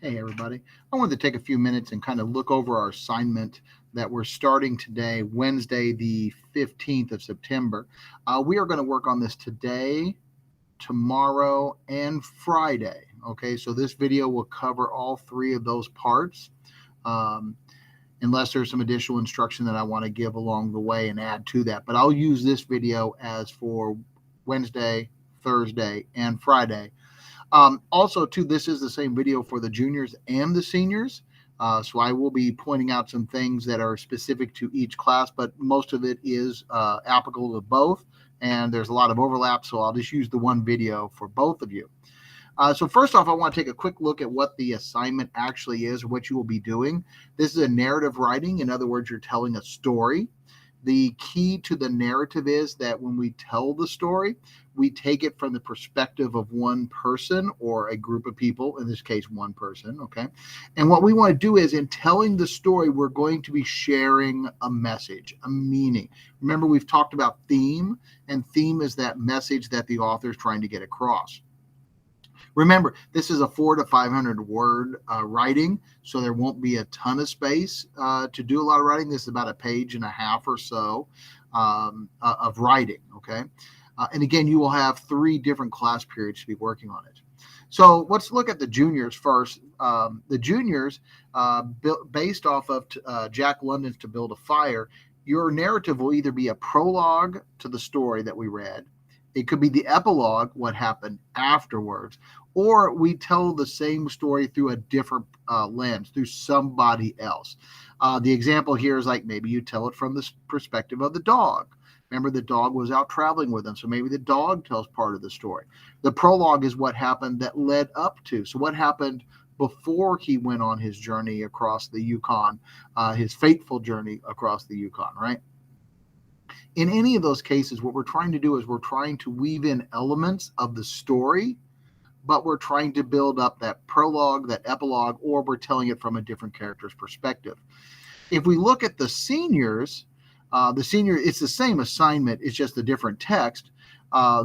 Hey, everybody. I wanted to take a few minutes and kind of look over our assignment that we're starting today, Wednesday, the 15th of September. We are going to work on this today, tomorrow, and Friday. Okay, so this video will cover all three of those parts, um, unless there's some additional instruction that I want to give along the way and add to that. But I'll use this video as for Wednesday, Thursday, and Friday. Also, too, this is the same video for the juniors and the seniors. So I will be pointing out some things that are specific to each class, but most of it is applicable to both. And there's a lot of overlap, so I'll just use the one video for both of you. So first off, I want to take a quick look at what the assignment actually is, what you will be doing. This is a narrative writing. In other words, you're telling a story. The key to the narrative is that when we tell the story, we take it from the perspective of one person or a group of people, in this case, one person, okay? And what we want to do is, in telling the story, we're going to be sharing a message, a meaning. Remember, we've talked about theme, and theme is that message that the author is trying to get across. Remember, this is a 400 to 500 word writing, so there won't be a ton of space to do a lot of writing. This is about a page and a half or so of writing, okay? And again, you will have 3 different class periods to be working on it. So let's look at the juniors first. The juniors, based off of Jack London's To Build a Fire, your narrative will either be a prologue to the story that we read, it could be the epilogue, what happened afterwards, or we tell the same story through a different lens, through somebody else. The example here is like maybe you tell it from the perspective of the dog. Remember, the dog was out traveling with them, so maybe the dog tells part of the story. The prologue is what happened that led up to. So what happened before he went on his journey across the Yukon, his fateful journey across the Yukon, right? In any of those cases, what we're trying to do is we're trying to weave in elements of the story, but we're trying to build up that prologue, that epilogue, or we're telling it from a different character's perspective. If we look at the seniors, it's the same assignment, it's just a different text.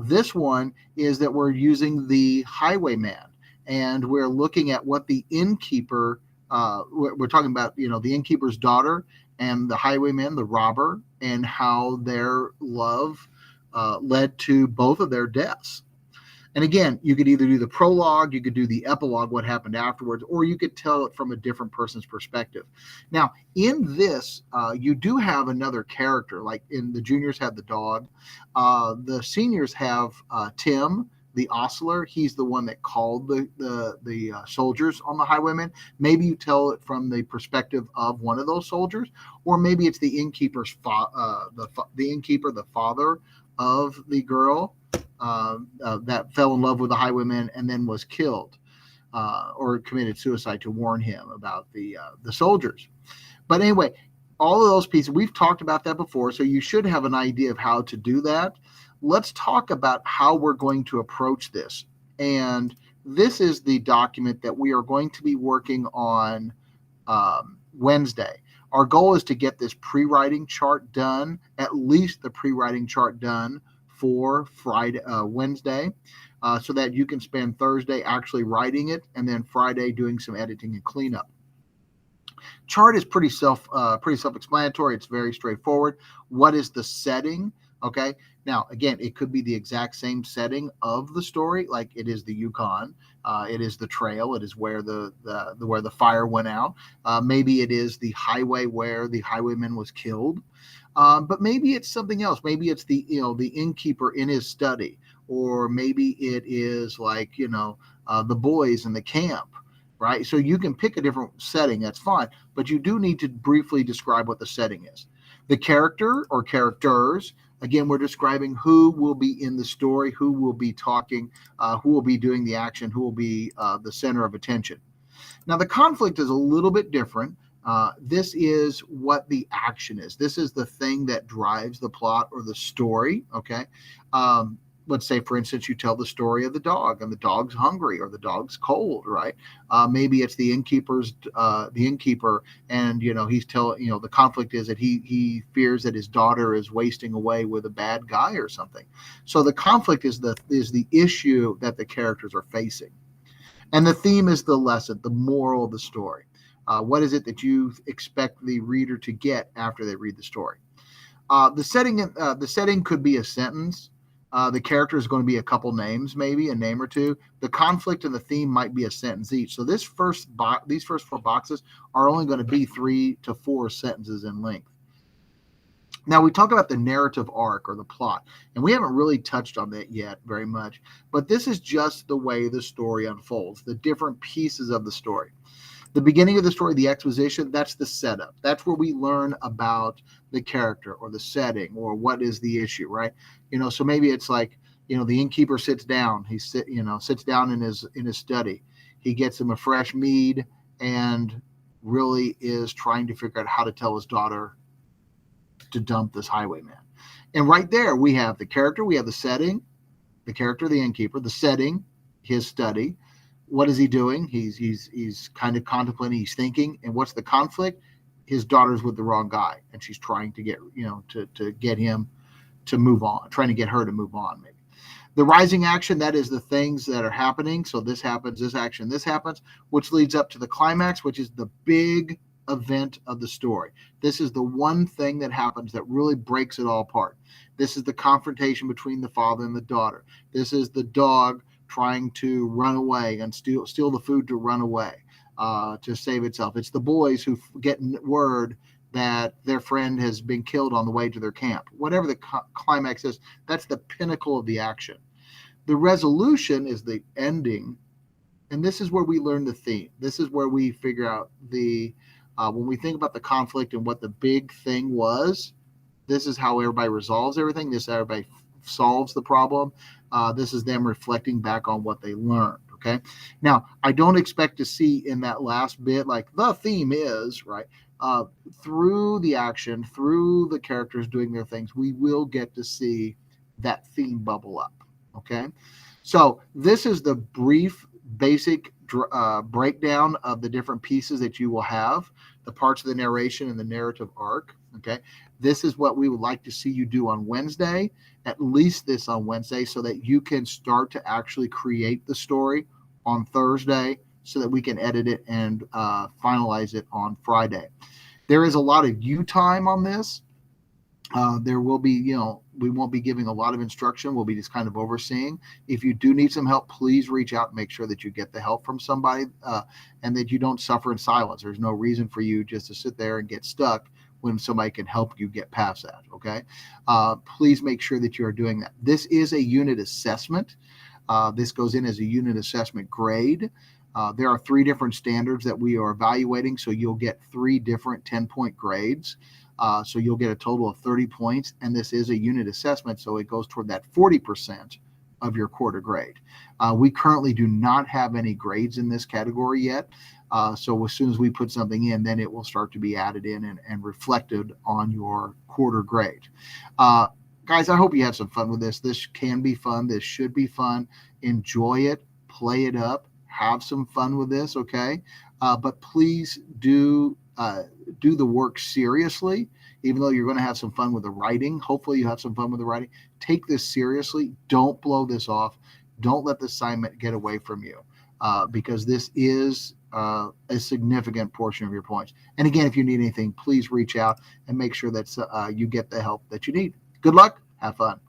This one is that we're using the highwayman, and we're looking at what the innkeeper, we're talking about, the innkeeper's daughter and the highwayman, the robber, and how their love led to both of their deaths. And again, you could either do the prologue, you could do the epilogue, what happened afterwards, or you could tell it from a different person's perspective. Now, in this, you do have another character, like in the juniors have the dog. The seniors have Tim, the ostler. He's the one that called the soldiers on the highwayman. Maybe you tell it from the perspective of one of those soldiers, or maybe it's the innkeeper's the innkeper, the father of the girl that fell in love with the highwayman and then was killed or committed suicide to warn him about the soldiers. But anyway, all of those pieces, we've talked about that before, so you should have an idea of how to do that. Let's talk about how we're going to approach this. And this is the document that we are going to be working on Wednesday. Our goal is to get this pre-writing chart done, at least the pre-writing chart done for Friday, Wednesday, so that you can spend Thursday actually writing it, and then Friday doing some editing and cleanup. Chart is pretty self-explanatory. It's very straightforward. What is the setting? Okay. Now, again, it could be the exact same setting of the story, like it is the Yukon. It is the trail. It is where where the fire went out. Maybe it is the highway where the highwayman was killed. But maybe it's something else. Maybe it's the innkeeper in his study, or maybe it is like the boys in the camp, right? So you can pick a different setting. That's fine, but you do need to briefly describe what the setting is. The character or characters. Again, we're describing who will be in the story, who will be talking, who will be doing the action, who will be the center of attention. Now, the conflict is a little bit different. This is what the action is. This is the thing that drives the plot or the story, okay? Let's say, for instance, you tell the story of the dog, and the dog's hungry or the dog's cold, right? Maybe it's the innkeeper, and he's telling, the conflict is that he fears that his daughter is wasting away with a bad guy or something. So the conflict is the issue that the characters are facing. And the theme is the lesson, the moral of the story. What is it that you expect the reader to get after they read the story? The setting could be a sentence. The character is going to be a couple names, maybe a name or two. The conflict and the theme might be a sentence each. So these first four boxes are only going to be 3 to 4 sentences in length. Now, we talk about the narrative arc or the plot, and we haven't really touched on that yet very much, but this is just the way the story unfolds, the different pieces of the story. The beginning of the story, the exposition, that's the setup. That's where we learn about the character or the setting or what is the issue, right? So maybe it's like, the innkeeper sits down. Sits down in his study. He gets him a fresh mead and really is trying to figure out how to tell his daughter to dump this highwayman. And right there we have the character, we have the setting, the character, the innkeeper, the setting, his study. What is he doing? He's kind of contemplating, he's thinking. And what's the conflict? His daughter's with the wrong guy, and she's trying to get, to get him to move on, trying to get her to move on, maybe. The rising action, that is the things that are happening. So this happens, this action, this happens, which leads up to the climax, which is the big event of the story. This is the one thing that happens that really breaks it all apart. This is the confrontation between the father and the daughter. This is the dog trying to run away and steal the food to run away, to save itself. It's the boys who get word that their friend has been killed on the way to their camp. Whatever the climax is, that's the pinnacle of the action. The resolution is the ending, and this is where we learn the theme. This is where we figure out when we think about the conflict and what the big thing was, this is how everybody resolves everything. This is how everybody solves the problem. This is them reflecting back on what they learned. Okay. Now, I don't expect to see in that last bit, like the theme is, right? Through the action, through the characters doing their things, we will get to see that theme bubble up. Okay. So this is the brief, basic breakdown of the different pieces that you will have, the parts of the narration and the narrative arc. Okay. This is what we would like to see you do on Wednesday, at least this on Wednesday, so that you can start to actually create the story on Thursday so that we can edit it and finalize it on Friday. There is a lot of you time on this. There will be, we won't be giving a lot of instruction. We'll be just kind of overseeing. If you do need some help, please reach out and make sure that you get the help from somebody and that you don't suffer in silence. There's no reason for you just to sit there and get stuck when somebody can help you get past that. Okay. Please make sure that you are doing that. This is a unit assessment. This goes in as a unit assessment grade. There are 3 different standards that we are evaluating. So you'll get 3 different 10-point grades. So you'll get a total of 30 points. And this is a unit assessment. So it goes toward that 40% of your quarter grade. We currently do not have any grades in this category yet. So as soon as we put something in, then it will start to be added in and reflected on your quarter grade. Guys, I hope you have some fun with this. This can be fun. This should be fun. Enjoy it. Play it up. Have some fun with this, okay? But please do the work seriously, even though you're going to have some fun with the writing. Hopefully you have some fun with the writing. Take this seriously. Don't blow this off. Don't let the assignment get away from you because this is a significant portion of your points. And again, if you need anything, please reach out and make sure that you get the help that you need. Good luck. Have fun.